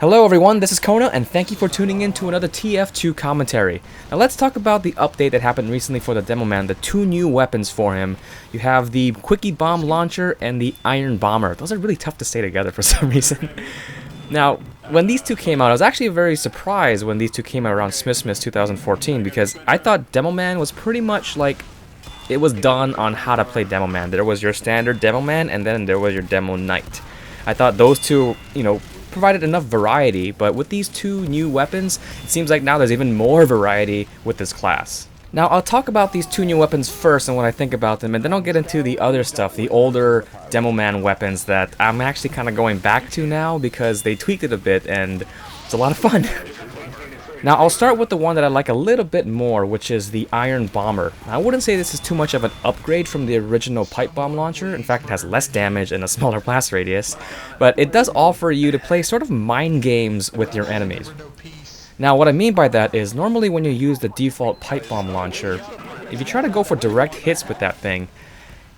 Hello everyone, this is Kona, and thank you for tuning in to another TF2 commentary. Now let's talk about the update that happened recently for the Demoman, the two new weapons for him. You have the Quicky bomb launcher and the iron bomber. Those are really tough to say together for some reason. Now, when these two came out, I was actually very surprised when these two came out around Smithsmith 2014, because I thought Demoman was pretty much like, it was done on how to play Demoman. There was your standard Demoman, and then there was your Demo Knight. I thought those two, provided enough variety, but with these two new weapons, it seems like now there's even more variety with this class. Now, I'll talk about these two new weapons first and what I think about them, and then I'll get into the other stuff, the older Demoman weapons that I'm actually kind of going back to now because they tweaked it a bit and it's a lot of fun. Now, I'll start with the one that I like a little bit more, which is the Iron Bomber. I wouldn't say this is too much of an upgrade from the original pipe bomb launcher. In fact, it has less damage and a smaller blast radius, but it does offer you to play sort of mind games with your enemies. Now, what I mean by that is, normally when you use the default pipe bomb launcher, if you try to go for direct hits with that thing,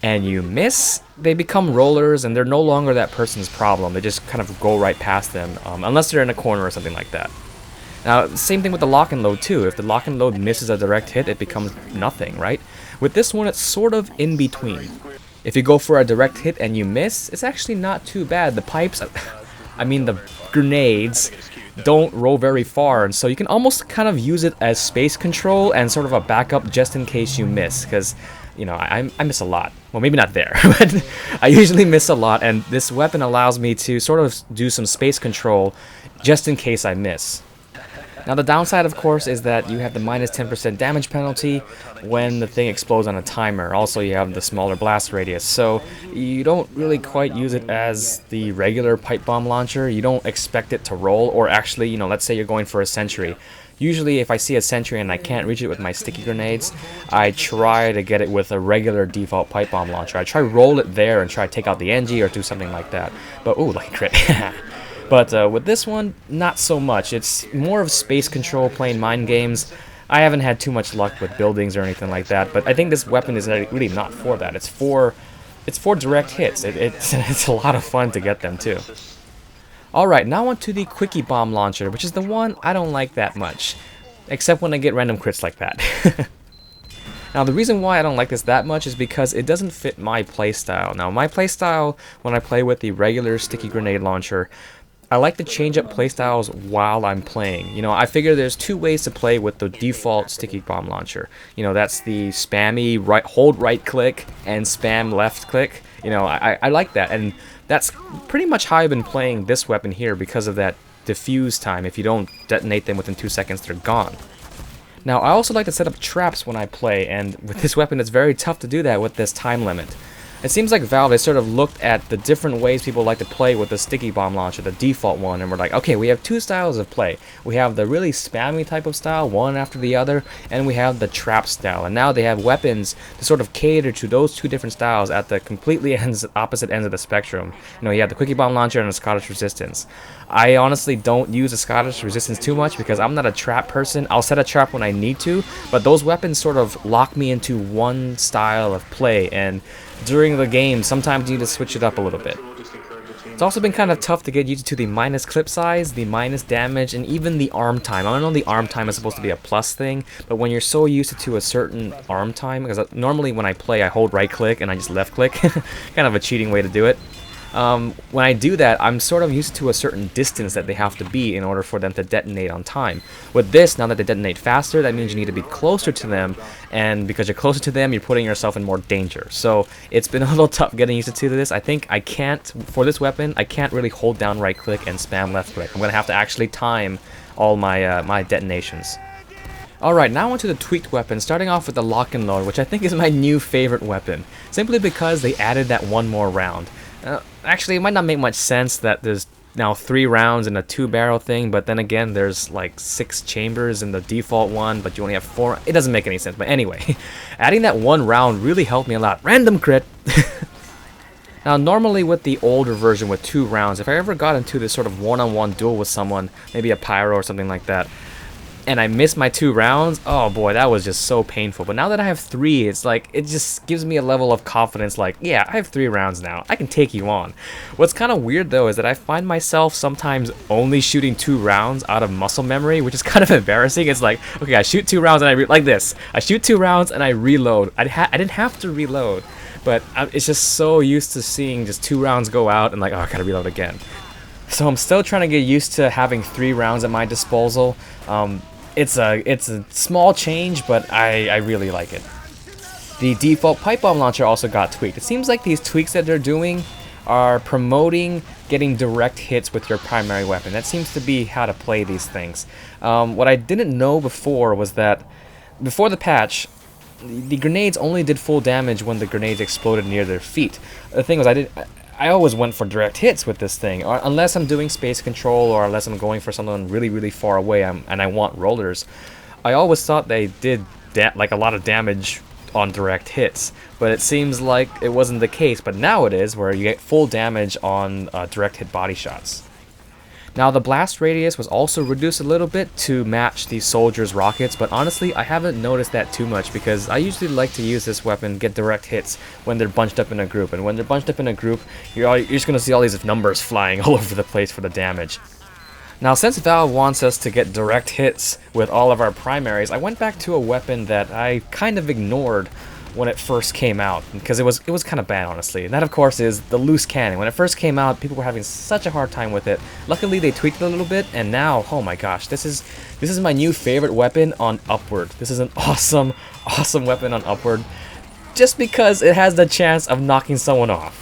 and you miss, they become rollers and they're no longer that person's problem. They just kind of go right past them, unless they're in a corner or something like that. Now, same thing with the lock and load too. If the lock and load misses a direct hit, it becomes nothing, right? With this one, it's sort of in between. If you go for a direct hit and you miss, it's actually not too bad. The pipes, the grenades don't roll very far, and so you can almost kind of use it as space control and sort of a backup just in case you miss, because, I miss a lot. Well, maybe not there, but I usually miss a lot, and this weapon allows me to sort of do some space control just in case I miss. Now, the downside, of course, is that you have the minus 10% damage penalty when the thing explodes on a timer. Also, you have the smaller blast radius, so you don't really quite use it as the regular pipe bomb launcher. You don't expect it to roll, or actually, let's say you're going for a sentry. Usually, if I see a sentry and I can't reach it with my sticky grenades, I try to get it with a regular default pipe bomb launcher. I try roll it there and try to take out the NG or do something like that. But, ooh, like crit. But with this one, not so much. It's more of space control, playing mind games. I haven't had too much luck with buildings or anything like that, but I think this weapon is really not for that. It's for direct hits. It's a lot of fun to get them too. Alright, now on to the Quicky bomb launcher, which is the one I don't like that much. Except when I get random crits like that. Now, the reason why I don't like this that much is because it doesn't fit my playstyle. Now, my playstyle, when I play with the regular sticky grenade launcher, I like to change up playstyles while I'm playing. I figure there's two ways to play with the default sticky bomb launcher. That's the spammy hold right click and spam left click. I like that, and that's pretty much how I've been playing this weapon here because of that diffuse time. If you don't detonate them within 2 seconds, they're gone. Now, I also like to set up traps when I play, and with this weapon, it's very tough to do that with this time limit. It seems like Valve has sort of looked at the different ways people like to play with the sticky bomb launcher, the default one, and we're like, okay, we have two styles of play. We have the really spammy type of style, one after the other, and we have the trap style. And now they have weapons to sort of cater to those two different styles at the completely opposite ends of the spectrum. You have the Quicky bomb launcher and the Scottish resistance. I honestly don't use the Scottish resistance too much because I'm not a trap person. I'll set a trap when I need to, but those weapons sort of lock me into one style of play, and during the game, sometimes you need to switch it up a little bit. It's also been kind of tough to get used to the minus clip size, the minus damage, and even the arm time. I know the arm time is supposed to be a plus thing, but when you're so used to a certain arm time, because normally when I play I hold right click and I just left click, kind of a cheating way to do it. When I do that, I'm sort of used to a certain distance that they have to be in order for them to detonate on time. With this, now that they detonate faster, that means you need to be closer to them, and because you're closer to them, you're putting yourself in more danger. So it's been a little tough getting used to this. I think I can't, for this weapon, I can't really hold down right click and spam left click. I'm going to have to actually time all my, my detonations. Alright, now onto the tweaked weapon, starting off with the lock and load, which I think is my new favorite weapon, simply because they added that one more round. Actually, it might not make much sense that there's now 3 rounds in a 2-barrel thing, but then again, there's like 6 chambers in the default one, but you only have 4. It doesn't make any sense, but anyway, adding that one round really helped me a lot. Random crit! Now, normally with the older version with 2 rounds, if I ever got into this sort of one-on-one duel with someone, maybe a pyro or something like that, and I missed my 2 rounds, oh boy, that was just so painful. But now that I have 3, it's like, it just gives me a level of confidence like, yeah, I have 3 rounds now, I can take you on. What's kind of weird though is that I find myself sometimes only shooting 2 rounds out of muscle memory, which is kind of embarrassing. It's like, okay, I shoot 2 rounds and like this. I shoot 2 rounds and I reload. I didn't have to reload, but it's just so used to seeing just 2 rounds go out and like, oh, I gotta reload again. So I'm still trying to get used to having 3 rounds at my disposal. It's a small change, but I really like it. The default pipe bomb launcher also got tweaked. It seems like these tweaks that they're doing are promoting getting direct hits with your primary weapon. That seems to be how to play these things. What I didn't know before was that before the patch, the grenades only did full damage when the grenades exploded near their feet. The thing was, I always went for direct hits with this thing, or unless I'm doing space control or unless I'm going for something really, really far away and I want rollers. I always thought they did like a lot of damage on direct hits, but it seems like it wasn't the case, but now it is, where you get full damage on direct hit body shots. Now the blast radius was also reduced a little bit to match the soldiers' rockets, but honestly I haven't noticed that too much because I usually like to use this weapon, get direct hits when they're bunched up in a group, and when they're bunched up in a group you're just going to see all these numbers flying all over the place for the damage. Now since Valve wants us to get direct hits with all of our primaries, I went back to a weapon that I kind of ignored when it first came out, because it was kind of bad, honestly. And that of course is the loose cannon. When it first came out, people were having such a hard time with it. Luckily they tweaked it a little bit, and now, oh my gosh, this is my new favorite weapon on Upward. This is an awesome weapon on Upward, just because it has the chance of knocking someone off.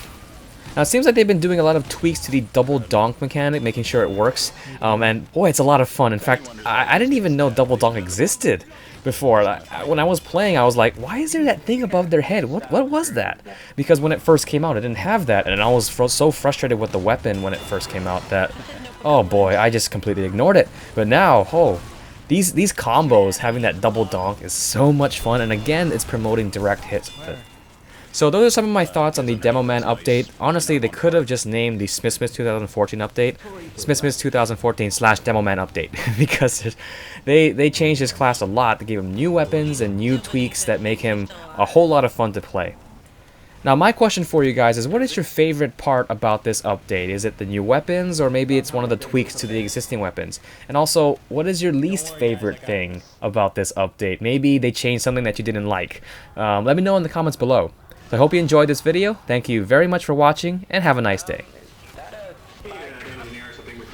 Now it seems like they've been doing a lot of tweaks to the double donk mechanic, making sure it works, and boy, it's a lot of fun. In fact, I didn't even know double donk existed before. When I was playing, I was like, why is there that thing above their head? What was that? Because when it first came out, it didn't have that, and I was so frustrated with the weapon when it first came out that, oh boy, I just completely ignored it. But now, oh, these combos, having that double donk is so much fun, and again, it's promoting direct hits with it. So those are some of my thoughts on the Demoman update. Honestly, they could have just named the Smith 2014 update Smith 2014/Demoman update because they changed his class a lot. They gave him new weapons and new tweaks that make him a whole lot of fun to play. Now my question for you guys is, what is your favorite part about this update? Is it the new weapons, or maybe it's one of the tweaks to the existing weapons? And also, what is your least favorite thing about this update? Maybe they changed something that you didn't like. Let me know in the comments below. So I hope you enjoyed this video. Thank you very much for watching, and have a nice day.